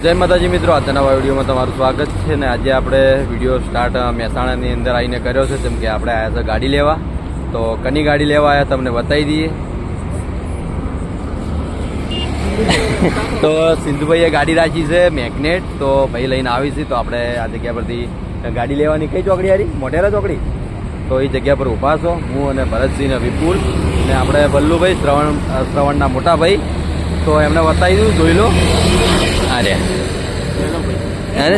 જય માતાજી મિત્રો, આજના નવા વિડીયોમાં તમારું સ્વાગત છે ને આજે આપણે વિડીયો સ્ટાર્ટ મહેસાણાની અંદર આવીને કર્યો છે જેમ કે આપણે આવ્યા છે ગાડી લેવા. તો કની ગાડી લેવા આવ્યા તમને બતાવી દઈએ. તો સિંધુભાઈએ ગાડી રાખી છે મેગ્નેટ, તો ભાઈ લઈને આવી છે. તો આપણે આ જગ્યા પરથી ગાડી લેવાની કઈ ચોકડી હારી? મોઢેરા ચોકડી. તો એ જગ્યા પર ઊભા છો હું અને ભરતસિંહ ને વિપુલ ને આપણે બલ્લુભાઈ શ્રવણના મોટા ભાઈ. તો એમને બતાવી દઉં, જોઈ લો. અરે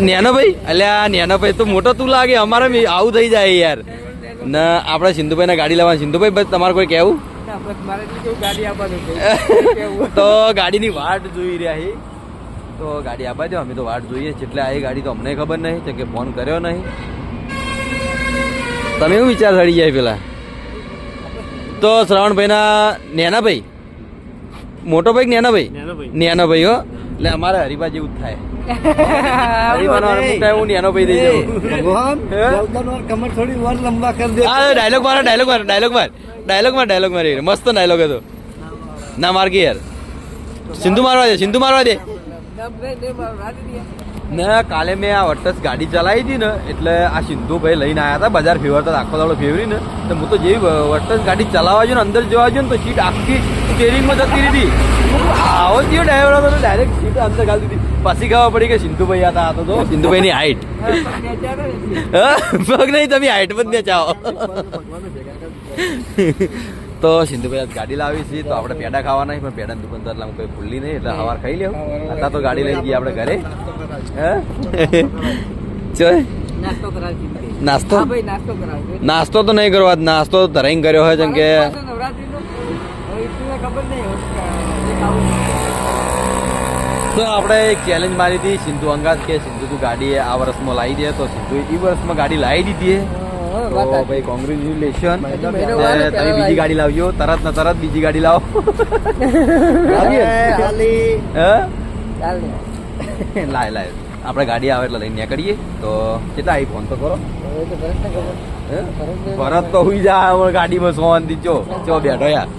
નેનો ભાઈ, અલ્યા નેનો ભાઈ તો મોટો તું લાગે, અમારે આવું થઈ જાય યાર. ને આપણે સિંધુભાઈ ને ગાડી લેવાની. સિંધુભાઈ બસ તમારે કોઈ કહેવું? તો ગાડીની વાટ જોઈ રહ્યા છે. તો ગાડી આપવા દો, અમે તો વાટ જોઈએ એટલે આ ગાડી તો અમને ખબર નહીં કે ફોન કર્યો નહીં. તમે એવું વિચાર સડી જાય પેલા. તો શ્રવણભાઈ ના નેના ભાઈ, મોટો ભાઈ નેના ભાઈ, નેનો ભાઈ હો. એટલે અમારે હરિભા જેવું જ થાય. ડાયલોગ મારી મસ્ત ડાયલોગ હતો. ના માર કે યાર સિંધુ મારવા દે. ના કાલે મેં આ વટસ ગાડી ચલાવી હતી ને એટલે આ સિંધુભાઈ લઈને આવ્યા હતા. બજાર ફેરવતા આખો દાડો ફેરવી ને તો હું તો જેવી વટસ ગાડી ચલાવવા જો ને અંદર જોવા જો ને તો સીટ આખી સ્ટેરિંગમાં જતી રહી. આવો થયો ડ્રાઈવર હતો, ડાયરેક્ટ સીટ અંદર ગાળી દીધી. પછી ખબર પડી કે સિંધુભાઈ હતા. આ તો સિંધુભાઈ ની હાઈટ પગ નહીં, તમે હાઈટ પણ ને ચાવો. તો સિંધુભાઈ ગાડી લાવી છે. તો આપણે પેડા ખાવાના પણ પેડાની દુકાનદાર એટલે કોઈ ખુલ્લી નહીં એટલે સવાર ખાઈ લેવું. અત્યારે તો ગાડી લઈ જઈએ આપણે ઘરે. નાસ્તો તો નહીં કરવા, નાસ્તો ધરાઈને કર્યો હોય જેમ કે તો આપણે એક ચેલેન્જ મારી હતી સિંધુ અંગાત કે સિંધુ તું ગાડી આ વર્ષમાં લાવી દે. તો સિંધુ એ વર્ષમાં ગાડી લાવી દીધી. તો ભાઈ કોંગ્રેચ્યુલેશન. તમે બીજી ગાડી લાવજો, તરત ને તરત બીજી ગાડી લાવો. લાય આપણે ગાડી આવે એટલે લઈને નીકળીએ. તો કેટલા આવી ફોન તો કરો. ભરત તો હુઈ જા ગાડીમાં સોવાન ચો બેઠો યાર.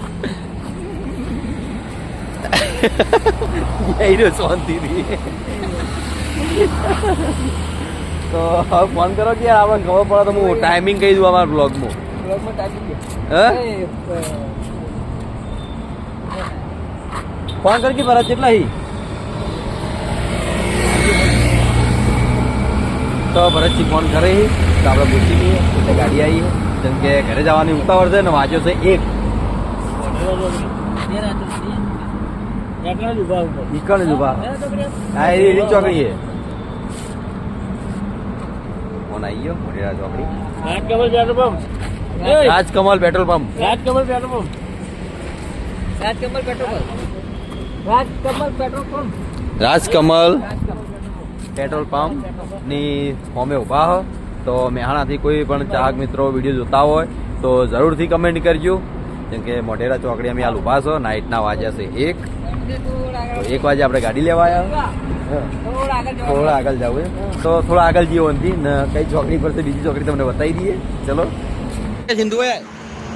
તો હવે ફોન કરો કે યાર આપણે ખબર પડે તો હું ટાઈમિંગ કહી દઉં અમારા બ્લોગમાં. ફોન કર કે ભરત કેટલા હી. તો ભરતજી ફોન કરે તો આપણે પૂછી લઈએ એટલે ગાડી આવી જેમ કે ઘરે જવાની ઉતાવળ છે ને વાંચ્યો છે 1 ચોકડી ફોન આવી ગયો. મોઢેરા ચોકડી Rajkamal petrol pump. Rajkamal petrol pump ની ફોમે ઉભા હો. તો મહેસાણાથી કોઈ પણ ચાહક મિત્રો વિડીયો જોતા હોય તો જરૂરથી કમેન્ટ કરજો. જેમ કે મોઢેરા ચોકડી અમે હાલ ઉભા છો. નાઇટના વાગ્યા છે 1. તો 1 વાગે આપણે ગાડી લેવા આવ્યા. થોડા આગળ જવું તો થોડા આગળ જઈએ નથી ને કઈ ચોકડી પર છે બીજી ચોકડી તમને બતાવી દઈએ. ચલો સિંધુભાઈ,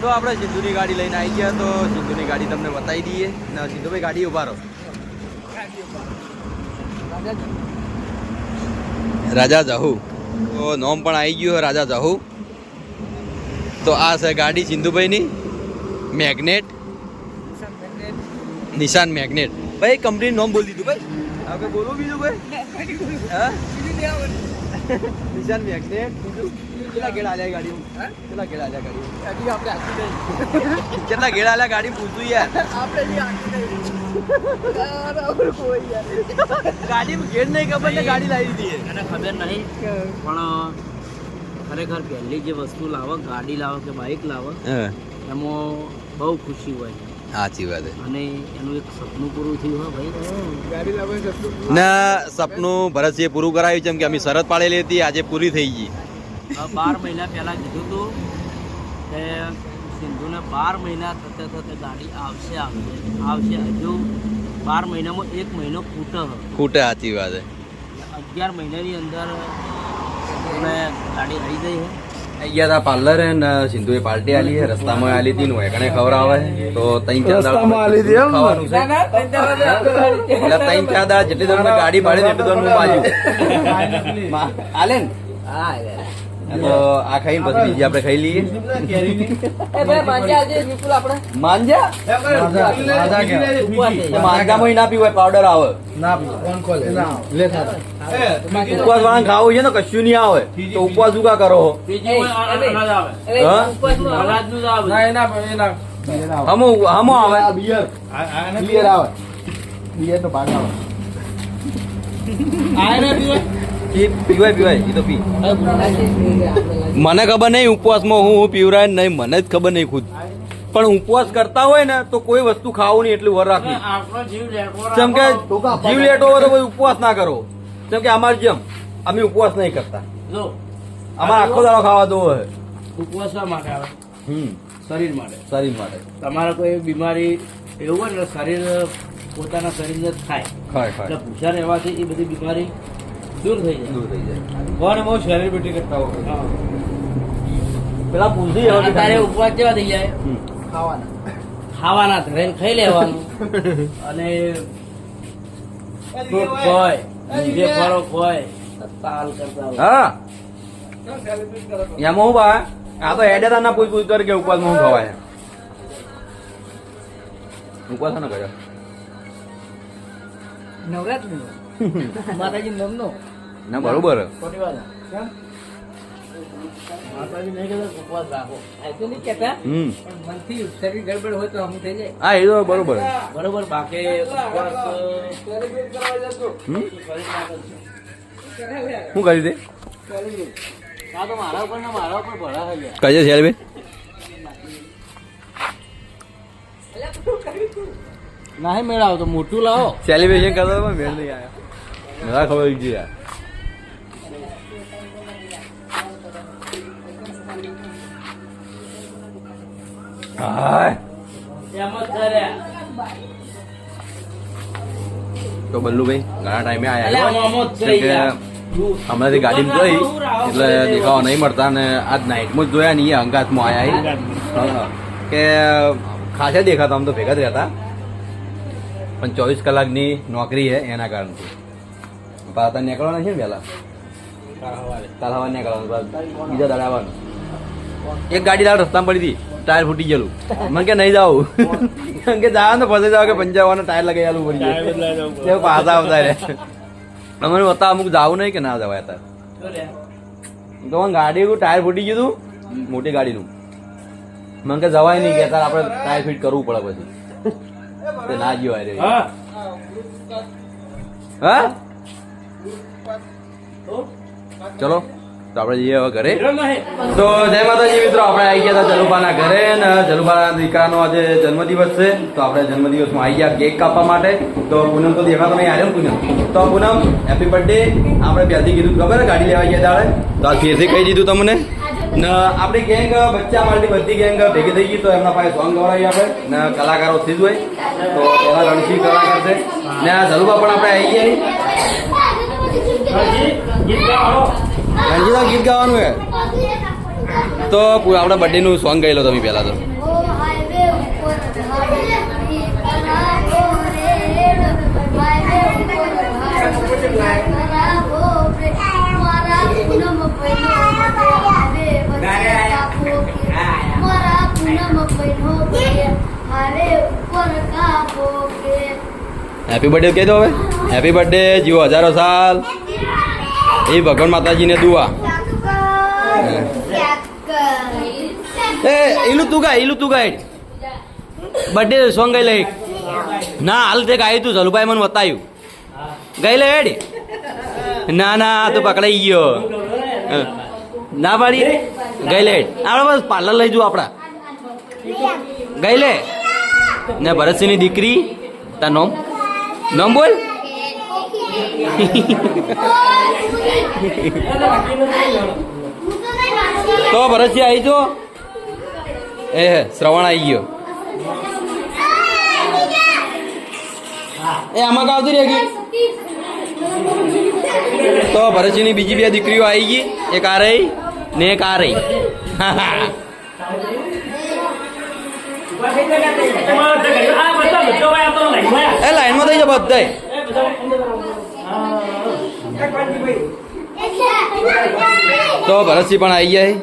તો આપણે સિંધુની ગાડી લઈને આવી ગયા. તો સિંધુની ગાડી તમને બતાવી દઈએ ને સિંધુભાઈ ગાડી ઉભા રહો. રાજા જહુ તો નોમ પણ આવી ગયું રાજા જહુ. તો આ છે ગાડી સિંધુભાઈની મેગ્નેટ, નિશાન મેગ્નેટ. ભાઈ કંપનીનું નામ બોલી દીધું ભાઈ. આપણે બોલવું બીજું ભાઈ. હા નિશાન મેગ્નેટ. બીજું કેટલા ગેડા આલ્યા ગાડી? કેટલા ગેડા આલ્યા ગાડી? કેટલા ગેડા આલ્યા ગાડી પૂછું યાર. ગાડીમાં ગેડ નહીં ખબર ને ગાડી લાવી દીધી એને ખબર નહીં. પણ ખરેખર પહેલી જે વસ્તુ લાવો, ગાડી લાવો કે બાઇક લાવો, એમાં બહુ ખુશી હોય. સાચી વાત. અને એનું એક સપનું પૂરું થયું હોય ભાઈ. ગાડી લાવવાનું ના સપનું ભરતસિંહે પૂરું કરાવ્યું. જેમ કે અમે શરત પાડેલી હતી, આજે પૂરી થઈ ગઈ. 12 મહિના પહેલા કીધું હતું કે સિંધુને 12 મહિના થતે ગાડી આવશે. હજુ 12 મહિનામાં 1 મહિનો ખૂટે. સાચી વાત. 11 મહિનાની અંદર ગાડી આવી ગઈ છે. ગયા હતા પાર્લર ને સિંધુએ પાર્ટી આલી છે રસ્તામાં આલી હતી નું એકને ખબર આવે તો ત્રણ ચાર ખાવાનું છે એટલે ત્રણ ચાર દાડા જેટલી દર ગાડી ભાડે એટલી દર હું બાજુ આલે ને તો આ ખાઈને પછી બીજી આપણે ખાઈ લઈએ માંજા માંજામાં ના પીવાય પાવડર આવે ઉપવાસ વાળા ખાવું છે ને કશું નહીં આવે તો ઉપવાસ શું કા કરો હમો આવે પીવાય પીવાય એ તો પી મને ખબર નહીં ઉપવાસમાં હું પીવરાય નહીં મને જ ખબર નહીં ખુદ પણ ઉપવાસ કરતા હોય ને તો કોઈ વસ્તુ ખાવું નહીં એટલું વર રાખવી જેમ કે જીવ લેટો હોય તો કોઈ ઉપવાસ ના કરો જેમ કે અમારે જેમ અમે ઉપવાસ નહીં કરતા અમારે આખો દાડો ખાવા દો હોય ઉપવાસ શા માટે આવે શરીર માટે તમારે કોઈ બીમારી એવું હોય ને શરીર પોતાના શરીરને જ ખાય એટલે ભૂસા રહેવાથી એ બધી બીમારી દૂર થઈ જાય કોને બહુ સેલિબ્રિટી કરતા હોય પેલા પૂછી તારે ઉપવાસ જેવા થઈ જાય ખાવાના ધરેન ખાઈ લેવાનું અને ફ્રૂટ હોય જે ફળો હોય તાલ કરતા હોય હા એમાં હું બા આ તો હેડેતા ના પૂછ કરે કે ઉપવાસમાં હું ખવાય ઉપવાસ ના કર્યો નવરાત્રી માતાજી નમનો ના બરોબર માતાજી નહીં કહેતા ઉપવાસ રાખો તો નહીં કેતા મનથી શરીર ગડબડ હોય તો અમુક થઈ જાય હા એ તો બરોબર બાકી ઉપવાસ શું કરી દે આ તો મારા ઉપર ભરા થઈ ગયા કઈ છે શેરભાઈ નહીં મેળાવો તો મોટું લાવો સેલિબ્રેશન કરતા પણ મેળ નહીં આવ્યા મને ખબર છે યાર તો બલ્લુભાઈ ઘણા ટાઈમે આયા હમણાંથી ગાડી જોઈ એટલે દેખાવા નહીં મળતા ને આજ નાઇટમાં જ જોયા નહીં અંગાતમાં આયા કે ખાસા દેખાતા આમ તો ભેગા જ રહેતા પણ 24 કલાકની નોકરી છે એના કારણથી પાછા નીકળવાના છે ને વહેલા કાલ હવા નીકળવાનું બીજા દાડા આવવાનું એક ગાડી લાવ રસ્તામાં પડી હતી ટાયર ફૂટી ગયેલું મને કે નહીં જાવ કે જાવ ને ફસે જાવ કે પંચાવવાનો ટાયર લગાવેલું પડી જાય પાછા આવતા રે મને બતા અમુક જાવું નહીં કે ના જવાય અત્યારે તો ગાડી ટાયર ફૂટી ગયું હતું મોટી ગાડીનું મને કે જવાય નહીં કે તારે આપણે ટાયર ફિટ કરવું પડે પછી ના ગયો રે હા ચલો તો આપણે જઈએ હવે ઘરે તો જય માતાજી મિત્રો આપણે આવી ગયા હતા જલુબાના ઘરે ને જલુબાના દીકરાનો આજે જન્મદિવસ છે તો આપણે જન્મદિવસમાં આવી ગયા કેક કાપવા માટે તો પૂનમ તો દેખાતો નહીં આવ્યો પૂનમ તો પૂનમ હેપી બર્થડે આપણે પહેલાથી કીધું ખબર ગાડી લેવા ગયા તારે તો આ ફેરથી કહી દીધું તમને ને આપણી ગેંગ બચ્ચા મારી બધી ગેંગ ભેગી થઈ ગઈ તો એમના પાસે સોંગ ગવડાવી આપણે ને કલાકારો થી જ હોય તો એના રણસિંહ કલાકાર છે ને આ જલુબા પણ આપણે આવી ગયા રણજીતા ગીત ગાવાનું હે તો આપણા બર્થડે નું સોંગ ગાઈ લો તમે પેલા તો હેપી બર્થડે કહી દો હવે હેપી બર્થડે જીવો હજારો સાલ એ ભગવાન માતાજીને દુઆ એ ઈલું તું ગાય બર્થડે સોંગ ગાઈ લે ના હાલ તે ગાય તું જલુભાઈ મને બતાવ્યું ગાઈ લે હેડ ના ના તો પકડાઈ ગયો ના પાડી ગાઈ લે આપણે બસ પાર્લર લઈ જવું આપડા ગાઈ લે ને ભરતસિંહની દીકરી તાર નોમ બોલ તો ભરતસિંહ આવી જો એ શ્રવણ આવી ગયો એ આમાં આવતી રહી ગઈ તો ભરતસિંહની બીજી બે દીકરીઓ આવી ગઈ એક આ રહી ને એક આ રહી એ લાઈનમાં થઈ જાવ બધાય તો ભરતસિંહ પણ આવી જાય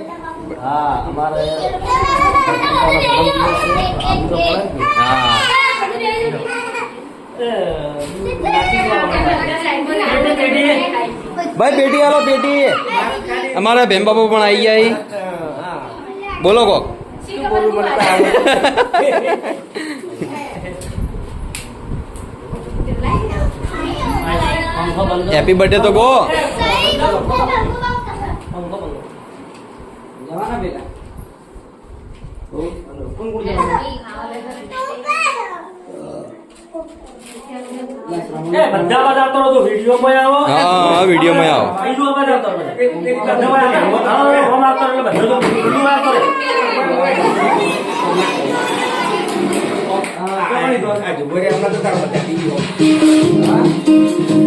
હા અમારે હા ભાઈ પેટી આલો પેટી અમારા ભેમ બાપુ પણ આવી જાય બોલો કોક હેપી બર્થડે તો ગો હા વિડીયોમાં આવો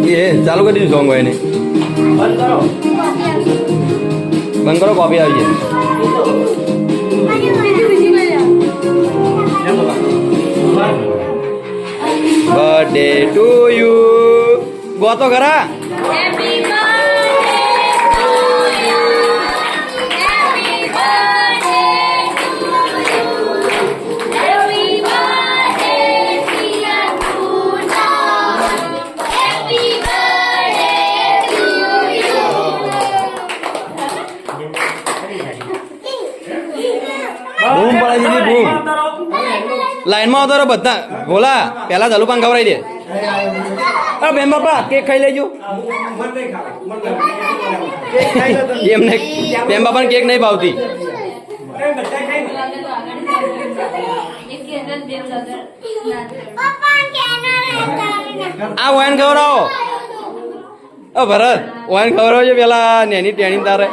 એ ચાલુ કરી દીધું સોંગ હોય ને બંધ કરો કોપી આવી જાય બર્થડે ટુ યુ ગોતો ખરા બૂમ પડાવી દીધી બૂમ લાઈનમાં આવતો રહો બધા ભોલા પેલા જલુપાન ખવડાવી દે બેન બાપા કેક ખાઈ લેજો એમને બેન બાપાને કેક નહીં ભાવતી આ વાઈન ખવડાવો ભરત વાઈન ખવડાવજો પેલા નેની ટેણી તારે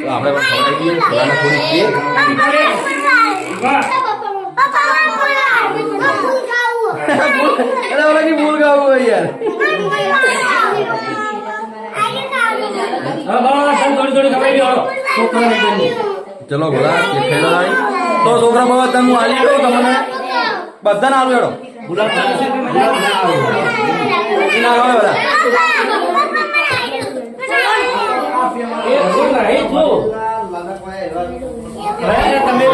આપણે ખવડાવી દઈએ થોડાને થોડી કેક અરે ઓલા ની ભૂલ ગાવું હોય યાર ચલો ભોલા કેક ખાઈ લો તો છોકરા બાબા તમે આલી દો તમને બધાને આલું હેડો ના આવે બધા તમે